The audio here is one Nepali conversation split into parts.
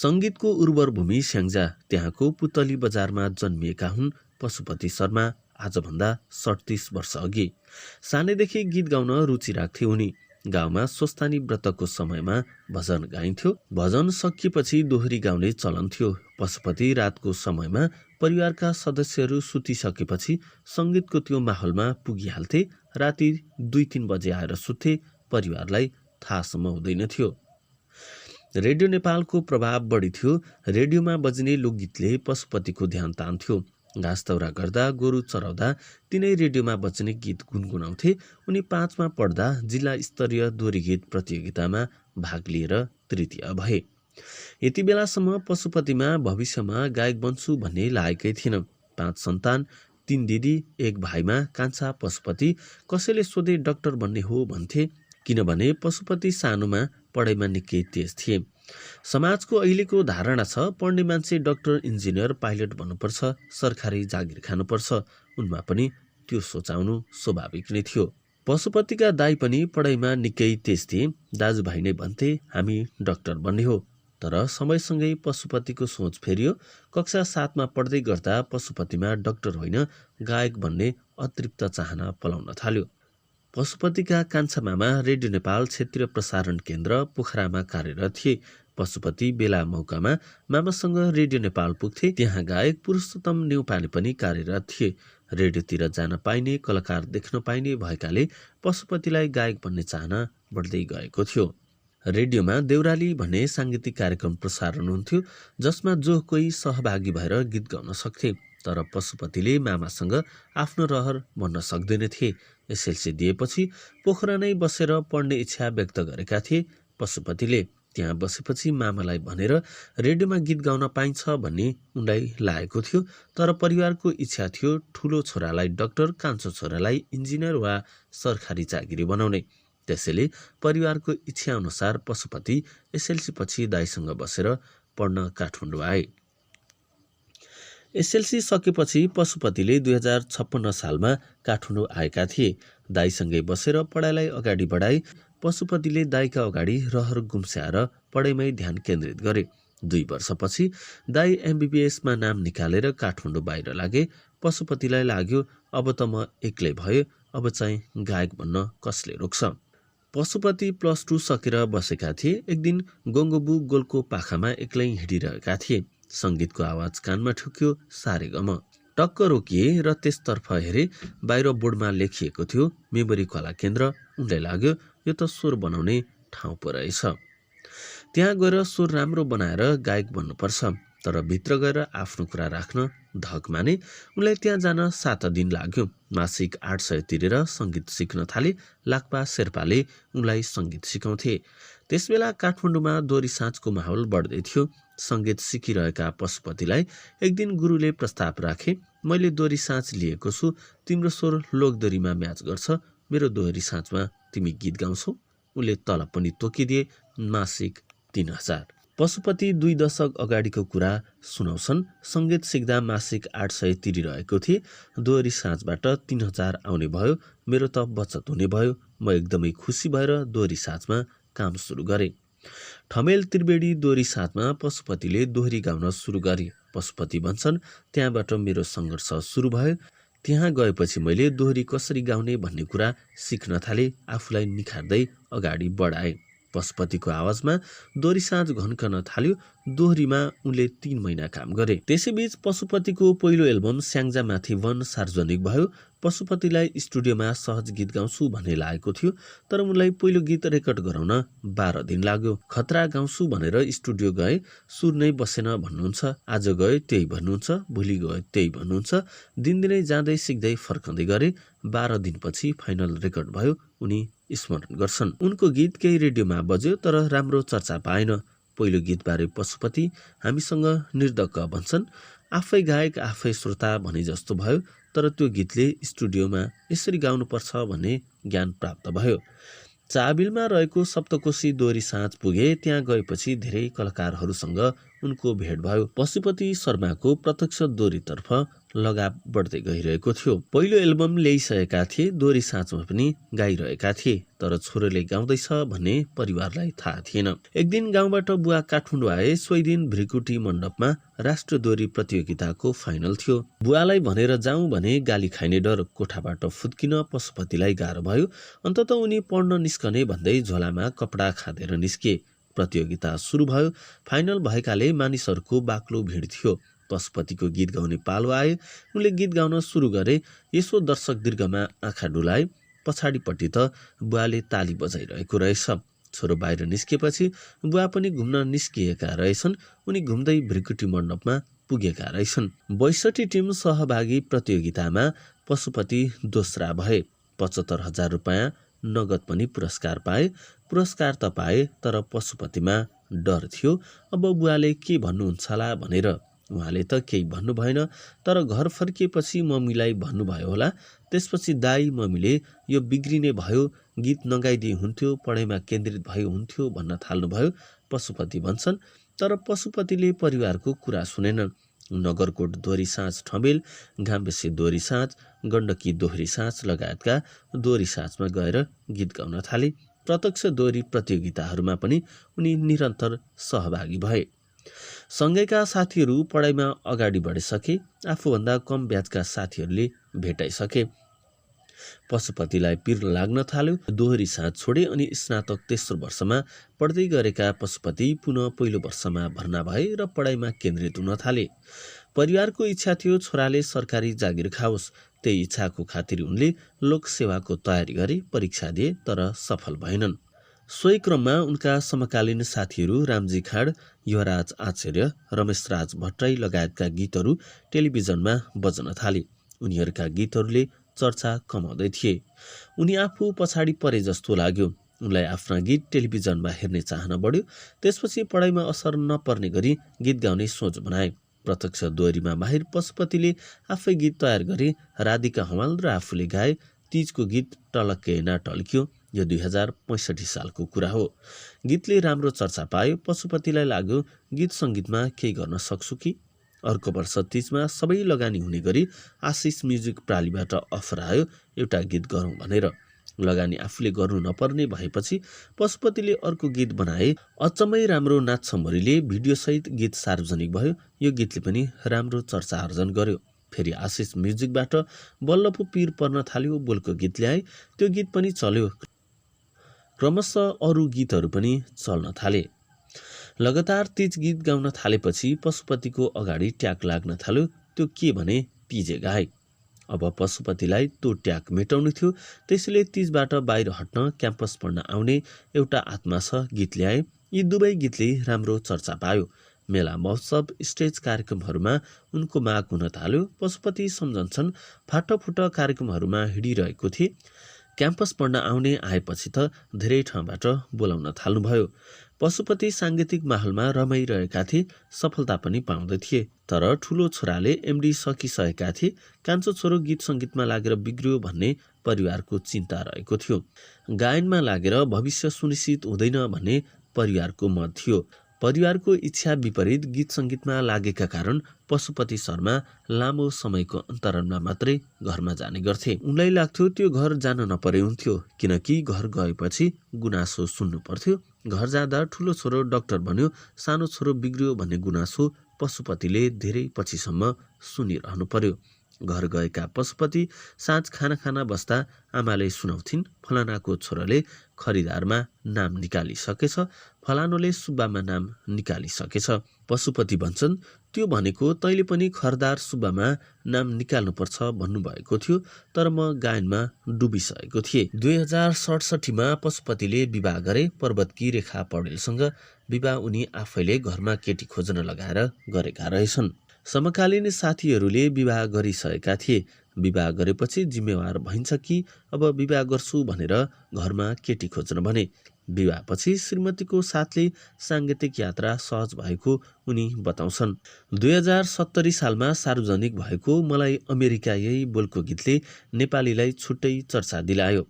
संगीतको उर्वर भूमि स्याङ्जा, त्यहाँको पुतली बजारमा जन्मिएका हुन् पशुपति शर्मा। आजभन्दा 37 वर्ष अघि सानैदेखि गीत गाउन रुचि राख्थे उनी। गाउँमा स्वस्थानी व्रतको समयमा भजन गाइन्थ्यो। भजन सकिएपछि दोहोरी गाउने चलन थियो। पशुपति रातको समयमा परिवारका सदस्यहरू सुतिसकेपछि संगीतको त्यो माहौलमा पुगिहाल्थे। राति 2-3 बजे आएर सुत्थे। परिवारलाई थाहासम्म हुँदैन थियो। रेडियो नेपालको प्रभाव बढी थियो। रेडियोमा बज्ने लोकगीतले पशुपतिको ध्यान तान्थ्यो। घाँस दौरा गर्दा, गोरु चराउँदा तिनै रेडियोमा बज्ने गीत गुनगुनाउँथे। उनी 5 मा पढ्दा जिल्ला स्तरीय दोहोरी गीत प्रतियोगितामा भाग लिएर तृतीय भए। यति बेलासम्म पशुपतिमा भविष्यमा गायक बन्छु भन्ने लागेकै थिएन। 5 सन्तान, 3 दिदी, 1 भाइमा कान्छा पशुपति। कसैले सोधे डाक्टर बन्ने हो भन्थे, किनभने पशुपति सानोमा पढाइमा निकै तेज थिए। समाजको अहिलेको धारणा छ पढ्ने मान्छे डाक्टर, इन्जिनियर, पाइलट बन्नुपर्छ, सरकारी जागिर खानुपर्छ। उनमा पनि त्यो सोचाउनु स्वाभाविक नै थियो। पशुपतिका दाइ पनि पढाइमा निकै तेज थिए। दाजुभाइ नै भन्थे हामी डाक्टर बन्ने हो। तर समयसँगै पशुपतिको सोच फेरियो। कक्षा 7 मा पढ्दै गर्दा पशुपतिमा डाक्टर होइन गायक बन्ने अतृप्त चाहना पलाउन थाल्यो। पशुपतिका कान्छा मामा रेडियो नेपाल क्षेत्रीय प्रसारण केन्द्र पोखरामा कार्यरत थिए। पशुपति बेला मौकामा मामासँग रेडियो नेपाल पुग्थे। त्यहाँ गायक पुरुषोत्तम न्यौपाने पनि कार्यरत थिए। रेडियोतिर जान पाइने, कलाकार देख्न पाइने भएकाले पशुपतिलाई गायक बन्ने चाहना बढ्दै गएको थियो। रेडियोमा देउराली भन्ने साङ्गीतिक कार्यक्रम प्रसारण हुन्थ्यो, जसमा जो कोही सहभागी भएर गीत गाउन सक्थे। तर पशुपतिले मामासँग आफ्नो रहर भन्न सक्दैनथे। एसएलसी दिएपछि पोखरा नै बसेर पढ्ने इच्छा व्यक्त गरेका थिए पशुपतिले। त्यहाँ बसेपछि मामालाई भनेर रेडियोमा गीत गाउन पाइन्छ भन्ने उनलाई लागेको थियो। तर परिवारको इच्छा थियो ठुलो छोरालाई डाक्टर, कान्छो छोरालाई इन्जिनियर वा सरकारी चाकरी बनाउने। त्यसैले परिवारको इच्छा अनुसार पशुपति एसएलसी पछि दाइसँग बसेर पढ्न काठमाडौँ आए। एसएलसी सकेपछि पशुपतिले 2056 सालमा काठमाडौँ आएका थिए। दाइसँगै बसेर पढाइलाई अगाडि बढाए। पशुपतिले दाइका अगाडि रहर गुम्स्याएर पढाइमै ध्यान केन्द्रित गरे। 2 वर्षपछि दाइ एमबिबिएसमा नाम निकालेर काठमाडौँ बाहिर लागे। पशुपतिलाई लाग्यो अब त म एक्लै भए, अब चाहिँ गायक बन्न कसले रोक्छ। पशुपति +2 सकेर बसेका थिए। एक दिन गङ्गोबु गोलको पाखामा एक्लै हिँडिरहेका थिए। संगीतको आवाज कानमा ठुक्यो, सारेगम। टक्क रोकिए र त्यसतर्फ हेरे। बाहिर बोर्डमा लेखिएको थियो मेमोरी कला केन्द्र। उनलाई लाग्यो यो त स्वर बनाउने ठाउँ पो रहेछ। त्यहाँ गएर स्वर राम्रो बनाएर गायक बन्नुपर्छ। तर भित्र गएर आफ्नो कुरा राख्न धक माने। उनलाई त्यहाँ जान 7 दिन लाग्यो। मासिक 800 तिरेर संगीत सिक्न थाले। लाक्पा शेर्पाले उनलाई संगीत सिकाउँथे। त्यसबेला काठमाडौँमा दोहोरी साँझको माहौल बढ्दै थियो। संगीत सिकिरहेका पशुपतिलाई एक दिन गुरुले प्रस्ताव राखे, मैले दोहोरी साँझ लिएको छु, तिम्रो स्वर लोकदोहोरीमा म्याच गर्छ, मेरो दोहोरी साँझमा तिमी गीत गाउँछौ। उनले तलब पनि तोकिदिए, मासिक 3000। पशुपति 2 दशक अगाडिको कुरा सुनाउँछन्। संगीत सिक्दा मासिक 800 तिरिरहेको थिए। दोहोरी साँझबाट 3000 आउने भयो। मेरो त बचत हुने भयो। म एकदमै खुसी भएर दोहोरी साँझमा काम सुरु गरे। ठमेल त्रिवेणी दोहोरी साँझमा पशुपतिले दोहोरी गाउन सुरु गरे। पशुपति भन्छन् त्यहाँबाट मेरो सङ्घर्ष सुरु भयो। त्यहाँ गएपछि मैले दोहोरी कसरी गाउने भन्ने कुरा सिक्न थाले। आफूलाई निखार्दै अगाडि बढाए। पशुपतिको आवाजमा दोहोरी साँझ घन्कन थाल्यो। दोहोरीमा उनले 3 महिना काम गरे। त्यसैबीच पशुपतिको पहिलो एल्बम स्याङ्जा माथि वन सार्वजनिक भयो। पशुपतिलाई स्टुडियोमा सहज गीत गाउँछु भन्ने लागेको थियो। तर उनलाई पहिलो गीत रेकर्ड गराउन 12 दिन लाग्यो। खतरा गाउँछु भनेर स्टुडियो गए। सुर नै बसेन भन्नुहुन्छ। आज गए त्यही भन्नुहुन्छ, भोलि गए त्यही भन्नुहुन्छ। दिनदिनै जाँदै सिक्दै फर्कँदै गरे। 12 दिनपछि फाइनल रेकर्ड भयो। उनी स्मरण गर्छन्, उनको गीत केही रेडियोमा बज्यो तर राम्रो चर्चा पाएन। पहिलो गीतबारे पशुपति हामीसँग निर्धक्क भन्छन्, आफै गायक आफै श्रोता भने जस्तो भयो। तर त्यो गीतले स्टुडियोमा यसरी गाउनुपर्छ भन्ने ज्ञान प्राप्त भयो। चाबिलमा रहेको सप्तकोशी दोहोरी साँझ पुगे। त्यहाँ गएपछि धेरै कलाकारहरूसँग उनको भेट भयो। पशुपति शर्माको प्रत्यक्ष दोहोरीतर्फ लगाव बढ्दै गइरहेको थियो। पहिलो एल्बम ल्याइसकेका थिए, दोहोरी साँचमा पनि गाइरहेका थिए, तर छोरोले गाउँदैछ भन्ने परिवारलाई थाहा थिएन। एक दिन गाउँबाट बुवा काठमाडौँ आए। सोही दिन भृकुटी मण्डपमा राष्ट्रिय दोहोरी प्रतियोगिताको फाइनल थियो। बुवालाई भनेर जाउँ भने गाली खाइने डर, कोठाबाट फुत्किन पशुपतिलाई गाह्रो भयो। अन्ततः उनी पढ्न निस्कने भन्दै झोलामा कपडा खाँदेर निस्के। प्रतियोगिता सुरु भयो। फाइनल भएकाले मानिसहरूको बाक्लो भिड थियो। पशुपतिको गीत गाउने पालो आए। उनले गीत गाउन सुरु गरे। यसो दर्शक दीर्घमा आँखा डुलाए। पछाडिपट्टि त बुवाले ताली बजाइरहेको रहेछ। छोरो बाहिर निस्केपछि बुवा पनि घुम्न निस्किएका रहेछन्। उनी घुम्दै भृकुटी मण्डपमा पुगेका रहेछन्। 62 टिम सहभागी प्रतियोगितामा पशुपति दोस्रा भए। 75,000 रुपियाँ नगद पनि पुरस्कार पाए। पुरस्कार त पाए, तर पशुपतिमा डर थियो। अब बुवाले के भन्नुहुन्छ होला भनेर। उहाँले त केही भन्नु भएन, तर घर फर्किएपछि मम्मीलाई भन्नुभयो होला। त्यसपछि दाई मम्मीले यो बिग्रिने भयो, गीत नगाइदिए हुन्थ्यो, पढाइमा केन्द्रित भयो हुन्थ्यो भन्न थाल्नुभयो। पशुपति भन्छन्। तर पशुपतिले परिवारको कुरा सुनेनन्। नगरकोट दोहोरी साँझ ठमेल, घामबेसी दोहोरी साँझ, गण्डकी दोहोरी साँझ लगायतका दोहोरी साँझमा गएर गीत गाउन थाले। प्रत्यक्ष दोहोरी प्रतियोगिताहरूमा पनि उनी निरन्तर सहभागी भए। सँगैका साथीहरू पढाइमा अगाडि बढिसके। आफूभन्दा कम ब्याचका साथीहरूले भेटाइसके। पशुपतिलाई पिर लाग्न थाल्यो। दोहोरी साँझ छोडे अनि स्नातक तेस्रो वर्षमा पढ्दै गरेका पशुपति पुनः पहिलो वर्षमा भर्ना भए र पढाइमा केन्द्रित हुन थाले। परिवारको इच्छा थियो छोराले सरकारी जागिर खाओस्। त्यही इच्छाको खातिर उनले लोकसेवाको तयारी गरे, परीक्षा दिए, तर सफल भएनन्। सोही क्रममा उनका समकालीन साथीहरू रामजी खाड, युवराज आचार्य, रमेशराज भट्टराई लगायतका गीतहरू टेलिभिजनमा बज्न थाले। उनीहरूका गीतहरूले चर्चा कमाउँदै थिए। उनी आफू पछाडि परे जस्तो लाग्यो। उनलाई आफ्ना गीत टेलिभिजनमा हेर्ने चाहना बढ्यो। त्यसपछि पढाइमा असर नपर्ने गरी गीत गाउने सोच बनाए। प्रत्यक्ष दोहोरीमा माहिर पशुपतिले आफै गीत तयार गरे। राधिका हमाल र आफूले गाए। तीजको गीत टलक्कै ना टल्क्यो। यो 2065 सालको कुरा हो। गीतले राम्रो चर्चा पायो। पशुपतिलाई लाग्यो गीत सङ्गीतमा केही गर्न सक्छु कि। अर्को वर्ष तीजमा सबै लगानी हुने गरी आशिष म्युजिक प्रालीबाट अफर आयो, एउटा गीत गरौँ भनेर। लगानी आफूले गर्नु नपर्ने भएपछि पशुपतिले अर्को गीत बनाए। अचम्मै राम्रो नाच्छ मोरीले भिडियोसहित गीत सार्वजनिक भयो। यो गीतले पनि राम्रो चर्चा आर्जन गर्यो। फेरि आशिष म्युजिकबाट बल्ल पो पिर पर्न थाल्यो। बोलको गीत ल्याए। त्यो गीत पनि चल्यो। क्रमशः अरू गीतहरू पनि चल्न थाले। लगातार तीज गीत गाउन थालेपछि पशुपतिको अगाडि ट्याग लाग्न थाल्यो। त्यो के भने तीजे गाए। अब पशुपतिलाई त्यो ट्याग मेटाउनु थियो। त्यसैले तीजबाट बाहिर हट्न क्याम्पस पढ्न आउने एउटा आत्मा छ गीत ल्याए। यी दुवै गीतले राम्रो चर्चा पायो। मेला महोत्सव, स्टेज कार्यक्रमहरूमा उनको माग हुन थाल्यो। पशुपति सम्झन्छन्, फाटफुट कार्यक्रमहरूमा हिँडिरहेको थिए। क्याम्पस पढ्न आउने आएपछि त धेरै ठाउँबाट बोलाउन थाल्नुभयो। पशुपति साङ्गीतिक माहौलमा रमाइरहेका थिए। सफलता पनि पाउँदै थिए। तर ठुलो छोराले एमडी सकिसकेका थिए। कान्छो छोरो गीत सङ्गीतमा लागेर बिग्रियो भन्ने परिवारको चिन्ता रहेको थियो। गायनमा लागेर भविष्य सुनिश्चित हुँदैन भन्ने परिवारको मत थियो। परिवारको इच्छा विपरीत गीत सङ्गीतमा लागेका कारण पशुपति शर्मा लामो समयको अन्तरालमा मात्रै घरमा जाने गर्थे। उनलाई लाग्थ्यो त्यो घर जान नपरे हुन्थ्यो, किनकि घर गएपछि गुनासो सुन्नु पर्थ्यो। घर जाँदा ठुलो छोरो डाक्टर बन्यो, सानो छोरो बिग्रियो भन्ने गुनासो पशुपतिले धेरै पछिसम्म सुनिरहनु पर्यो। घर गएका पशुपति साँझ खाना खाना बस्दा आमाले सुनाउँथिन्, फलानाको छोराले खरिदारमा नाम निकालिसकेछ, फलानोले सुब्बामा नाम निकालिसकेछ। पशुपति भन्छन्, त्यो भनेको तैँले पनि खरिदार सुब्बामा नाम निकाल्नुपर्छ भन्नुभएको थियो, तर म गायनमा डुबिसकेको थिएँ। 2067मा पशुपतिले विवाह गरे। पर्वतकी रेखा पौडेलसँग विवाह उनी आफैले घरमा केटी खोज्न लगाएर गरेका रहेछन्। समकालीन साथीहरूले विवाह गरिसकेका थिए। विवाह गरेपछि जिम्मेवार भइन्छ कि अब विवाह गर्छु भनेर घरमा केटी खोज्न भने। विवाहपछि श्रीमतीको साथले साङ्गीतिक यात्रा सहज भएको उनी बताउँछन्। 2070 सालमा सार्वजनिक भएको मलाई अमेरिका यही बोलको गीतले नेपालीलाई छुट्टै चर्चा दिलायो।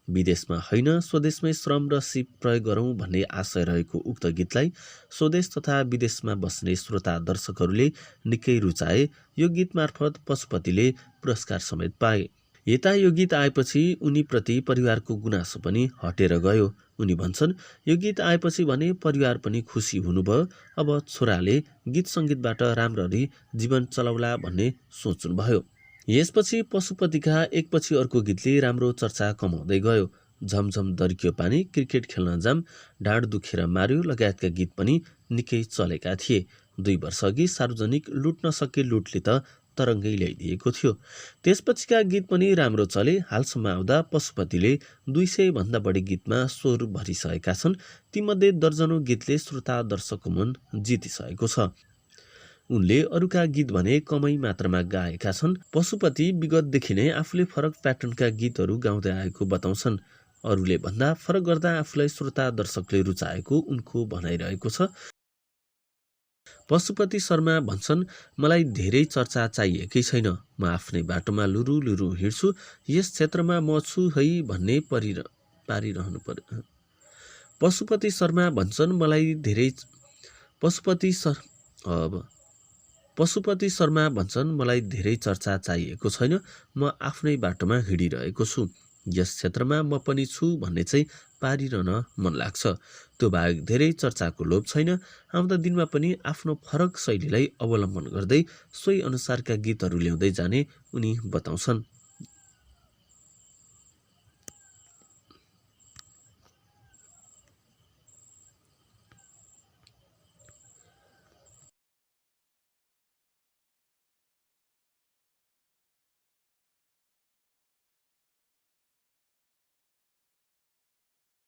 विदेशमा होइन स्वदेशमै श्रम र सिप प्रयोग गरौँ भन्ने आशय रहेको उक्त गीतलाई स्वदेश तथा विदेशमा बस्ने श्रोता दर्शकहरूले निकै रुचाए। यो गीत मार्फत पशुपतिले पुरस्कार समेत पाए। यता यो गीत आएपछि उनीप्रति परिवारको गुनासो पनि हटेर गयो। उनी भन्छन्, यो गीत आएपछि भने परिवार पनि खुसी हुनुभयो। अब छोराले गीत सङ्गीतबाट राम्ररी जीवन चलाउला भन्ने सोच्नुभयो। यसपछि पशुपतिका एकपछि अर्को गीतले राम्रो चर्चा कमाउँदै गयो। झमझम दर्कियो पानी, क्रिकेट खेल्न जाम, ढाड दुखेर मार्यो लगायतका गीत पनि निकै चलेका थिए। 2 वर्ष अघि सार्वजनिक लुट नसके लुटले त तरङ्गै ल्याइदिएको थियो। त्यसपछिका गीत पनि राम्रो चले। हालसम्म आउँदा पशुपतिले 200 भन्दा बढी गीतमा स्वर भरिसकेका छन्। तीमध्ये दर्जनौं गीतले श्रोता दर्शकको मन जितिसकेको छ। उनले अरूका गीत भने कमै मात्रामा गाएका छन्। पशुपति विगतदेखि नै आफूले फरक प्याटर्नका गीतहरू गाउँदै आएको बताउँछन्। अरूले भन्दा फरक गर्दा आफूलाई श्रोता दर्शकले रुचाएको उनको भनाइरहेको छ। पशुपति शर्मा भन्छन्, मलाई धेरै चर्चा चाहिएकै छैन। म आफ्नै बाटोमा लुरु लुरु हिँड्छु। यस क्षेत्रमा म छु है भन्ने पारिरहनु पर्यो। पशुपति शर्मा भन्छन्, मलाई धेरै चर्चा चाहिएको छैन। म आफ्नै बाटोमा हिँडिरहेको छु। यस क्षेत्रमा म पनि छु भन्ने चाहिँ पारिरहन मन लाग्छ। त्यो बाहेक धेरै चर्चाको लोभ छैन। आउँदा दिनमा पनि आफ्नो फरक शैलीलाई अवलम्बन गर्दै सोही अनुसारका गीतहरू ल्याउँदै जाने उनी बताउँछन्।